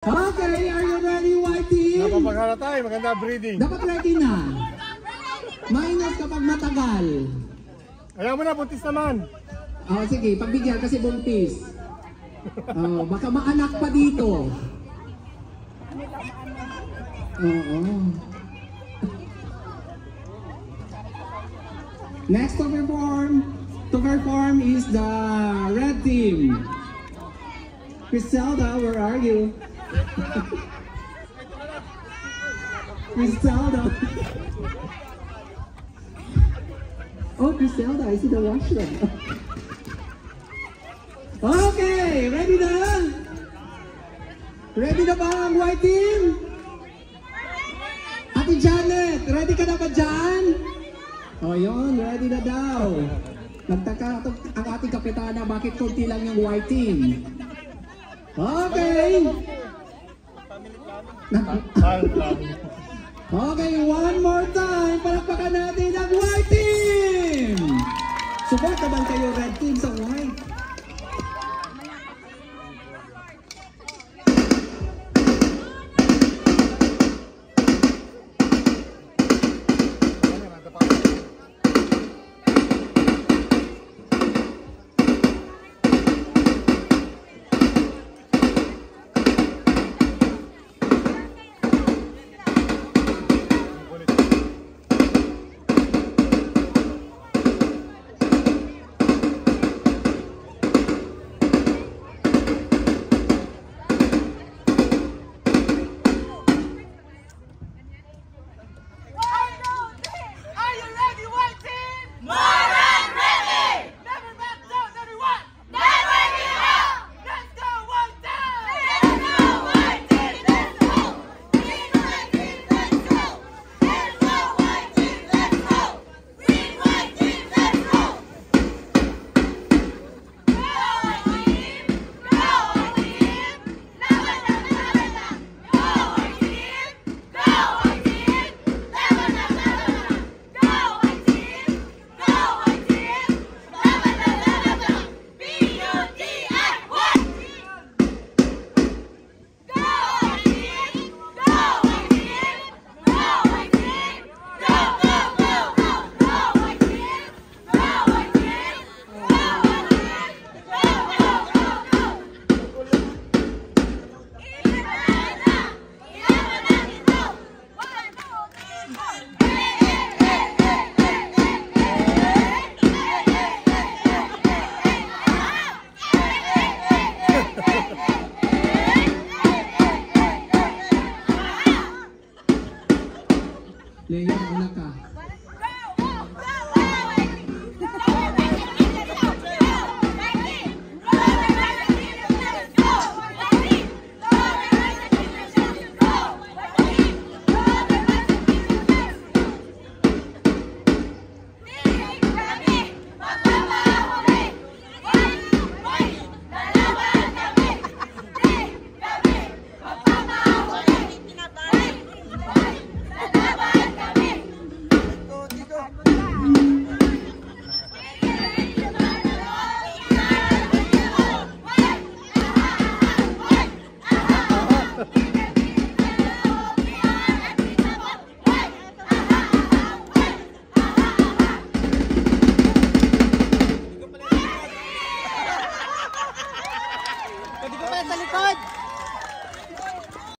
Okay, are you ready, white team? Napapaghala tayo, maganda breathing. Dapat ready na. Minus kapag matagal. Ayaw mo na, buntis naman. Oh, sige, pagbigyan kasi buntis. Oh, baka maanak pa dito. Oo. Next to perform is the red team. Griselda, where are you? Griselda. Oh, Griselda, I see the washroom. Okay, ready na? Ready na ba ang white team? Ate Janet, ready ka na ba dyan? O yun, ready na daw. Nagtaka ang ating kapitana, bakit konti lang yung white team? Okay. Okay, one more time. Palakpakan natin ang white team. Support naman kayo red team sa white. Leia, una ka.